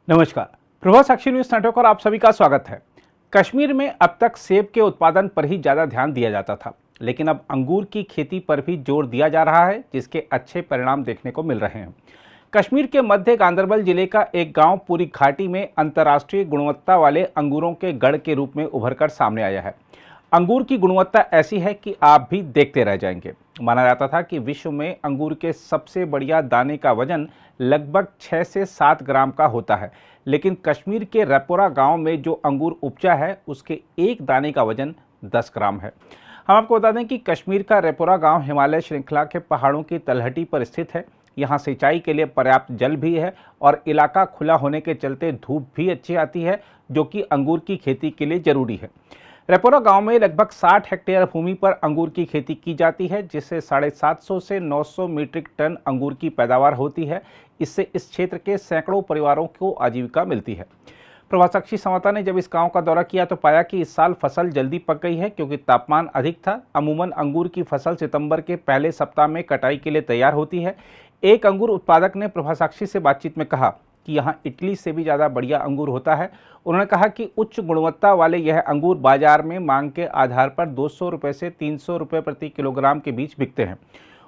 नमस्कार, प्रभा साक्षी news network पर आप सभी का स्वागत है। कश्मीर में अब तक सेब के उत्पादन पर ही ज़्यादा ध्यान दिया जाता था, लेकिन अब अंगूर की खेती पर भी जोर दिया जा रहा है, जिसके अच्छे परिणाम देखने को मिल रहे हैं। कश्मीर के मध्य गांदरबल जिले का एक गांव पूरी घाटी में अंतर्राष्ट्रीय गुणवत्ता वाले अंगूरों के गढ़ के रूप में उभरकर सामने आया है। अंगूर की गुणवत्ता ऐसी है कि आप भी देखते रह जाएंगे। माना जाता था कि विश्व में अंगूर के सबसे बढ़िया दाने का वजन लगभग 6 से 7 ग्राम का होता है, लेकिन कश्मीर के रैपोरा गांव में जो अंगूर उपजा है उसके एक दाने का वजन 10 ग्राम है। हम आपको बता दें कि कश्मीर का रैपोरा गांव हिमालय श्रृंखला के पहाड़ों की तलहटी पर स्थित है। यहाँ सिंचाई के लिए पर्याप्त जल भी है और इलाका खुला होने के चलते धूप भी अच्छी आती है, जो कि अंगूर की खेती के लिए जरूरी है। रैपोरा गांव में लगभग 60 हेक्टेयर भूमि पर अंगूर की खेती की जाती है, जिससे 750 से 900 मीट्रिक टन अंगूर की पैदावार होती है। इससे इस क्षेत्र के सैकड़ों परिवारों को आजीविका मिलती है। प्रभा साक्षी संवाददाता ने जब इस गांव का दौरा किया तो पाया कि इस साल फसल जल्दी पक गई है, क्योंकि तापमान अधिक था। अमूमन अंगूर की फसल सितंबर के पहले सप्ताह में कटाई के लिए तैयार होती है। एक अंगूर उत्पादक ने प्रभा साक्षी से बातचीत में कहा कि यहाँ इटली से भी ज़्यादा बढ़िया अंगूर होता है। उन्होंने कहा कि उच्च गुणवत्ता वाले यह अंगूर बाजार में मांग के आधार पर 200 रुपये से 300 रुपये प्रति किलोग्राम के बीच बिकते हैं।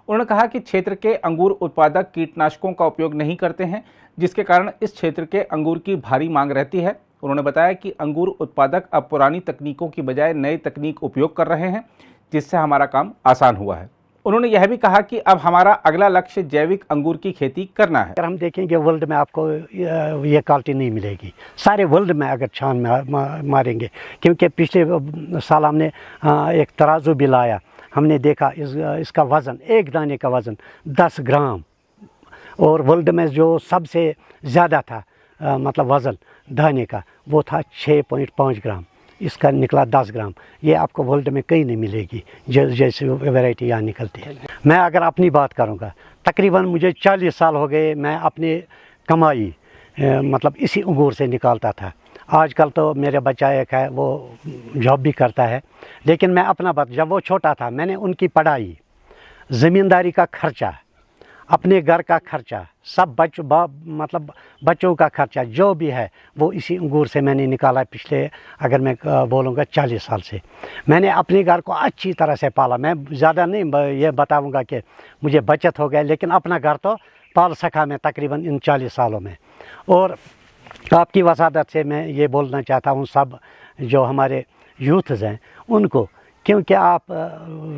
उन्होंने कहा कि क्षेत्र के अंगूर उत्पादक कीटनाशकों का उपयोग नहीं करते हैं, जिसके कारण इस क्षेत्र के अंगूर की भारी मांग रहती है। उन्होंने बताया कि अंगूर उत्पादक अब पुरानी तकनीकों की बजाय नई तकनीक उपयोग कर रहे हैं, जिससे हमारा काम आसान हुआ है। उन्होंने यह भी कहा कि अब हमारा अगला लक्ष्य जैविक अंगूर की खेती करना है। अगर हम देखेंगे वर्ल्ड में आपको ये क्वालिटी नहीं मिलेगी, सारे वर्ल्ड में अगर छान मारेंगे, क्योंकि पिछले साल हमने एक तराजू भी लाया। हमने देखा इसका वज़न, एक दाने का वज़न 10 ग्राम, और वर्ल्ड में जो सबसे ज़्यादा था मतलब वज़न दाने का वो था 6.5 ग्राम। इसका निकला 10 ग्राम। ये आपको वर्ल्ड में कहीं नहीं मिलेगी जैसे वैरायटी यहाँ निकलती है। मैं अगर अपनी बात करूँगा, तकरीबन मुझे 40 साल हो गए मैं अपनी कमाई मतलब इसी अंगूर से निकालता था। आजकल तो मेरे बच्चा एक है वो जॉब भी करता है, लेकिन मैं अपना बात, जब वो छोटा था मैंने उनकी पढ़ाई, ज़मींदारी का खर्चा, अपने घर का खर्चा, सब मतलब बच्चों का खर्चा जो भी है वो इसी अंगूर से मैंने निकाला। पिछले अगर मैं बोलूँगा 40 साल से मैंने अपने घर को अच्छी तरह से पाला। मैं ज़्यादा नहीं ये बताऊँगा कि मुझे बचत हो गया, लेकिन अपना घर तो पाल सका मैं तकरीबन इन 40 सालों में। और आपकी वसादत से मैं ये बोलना चाहता हूँ सब जो हमारे यूथ्स हैं उनको, क्योंकि आप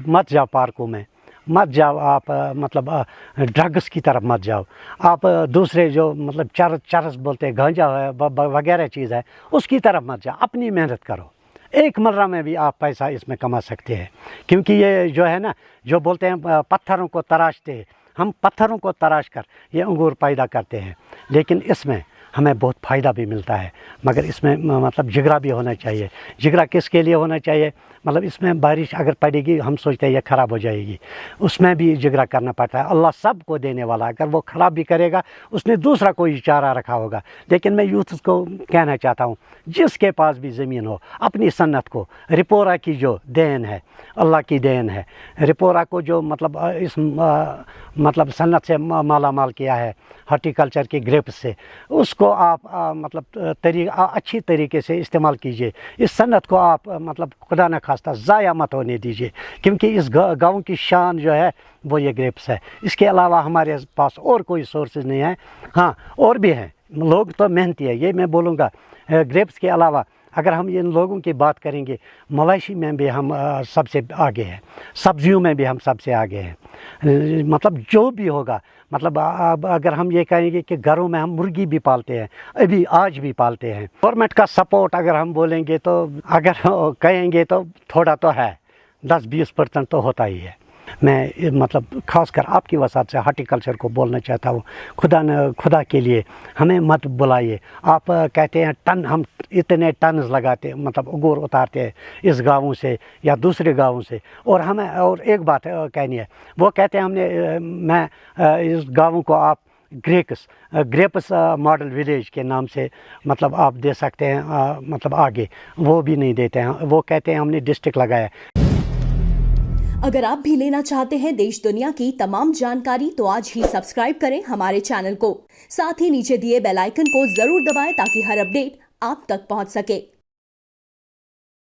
मत जाओ पार्कों में, मत जाओ आप मतलब ड्रग्स की तरफ मत जाओ, आप दूसरे जो मतलब चरस बोलते हैं, गांजा है वगैरह चीज़ है, उसकी तरफ मत जाओ। अपनी मेहनत करो, एक मर्रा में भी आप पैसा इसमें कमा सकते हैं। क्योंकि ये जो है ना, जो बोलते हैं पत्थरों को तराशते हैं, हम पत्थरों को तराश कर ये अंगूर पैदा करते हैं, लेकिन इसमें हमें बहुत फ़ायदा भी मिलता है। मगर इसमें मतलब जिगरा भी होना चाहिए। जिगरा किसके लिए होना चाहिए? मतलब इसमें बारिश अगर पड़ेगी हम सोचते हैं ये ख़राब हो जाएगी, उसमें भी जिगरा करना पड़ता है। अल्लाह सब को देने वाला, अगर वो ख़राब भी करेगा उसने दूसरा कोई चारा रखा होगा। लेकिन मैं यूथ को कहना चाहता हूँ, जिसके पास भी ज़मीन हो अपनी सन्नत को, रिपोरा की जो देन है, अल्लाह की देन है, रिपोरा को जो मतलब इस मतलब सन्नत से माला माल किया है हॉर्टिकल्चर के ग्रेप्स से, उसको आप मतलब अच्छी तरीके से इस्तेमाल कीजिए। इस सन्नत को आप मतलब खुदा न खास्ता ज़ाया मत होने दीजिए, क्योंकि इस गाँव की शान जो है वो ये ग्रेप्स है। इसके अलावा हमारे पास और कोई सोर्सेज नहीं है। हाँ, और भी हैं, लोग तो मेहनती है, ये मैं बोलूँगा। ग्रेप्स के अलावा अगर हम इन लोगों की बात करेंगे, मवेशी में भी हम सबसे आगे हैं, सब्जियों में भी हम सबसे आगे हैं। मतलब जो भी होगा, मतलब अगर हम ये कहेंगे कि घरों में हम मुर्गी भी पालते हैं, अभी आज भी पालते हैं। गवर्नमेंट का सपोर्ट अगर हम बोलेंगे तो, अगर कहेंगे तो थोड़ा तो है, 10-20% तो होता ही है। मैं मतलब खासकर आपकी वसात से हॉर्टिकल्चर को बोलना चाहता हूँ, खुदा के लिए हमें मत बुलाइए। आप कहते हैं टन, हम इतने टन लगाते मतलब अंगूर उतारते हैं इस गाँवों से या दूसरे गाँवों से। और हमें और एक बात कहनी है, वो कहते हैं मैं इस गाँवों को आप ग्रेप्स मॉडल विलेज के नाम से मतलब आप दे सकते हैं, मतलब आगे वो भी नहीं देते हैं। वो कहते हैं हमने डिस्ट्रिक्ट लगाया। अगर आप भी लेना चाहते हैं देश दुनिया की तमाम जानकारी तो आज ही सब्सक्राइब करें हमारे चैनल को। साथ ही नीचे दिए बेल आइकन को जरूर दबाएं ताकि हर अपडेट आप तक पहुंच सके।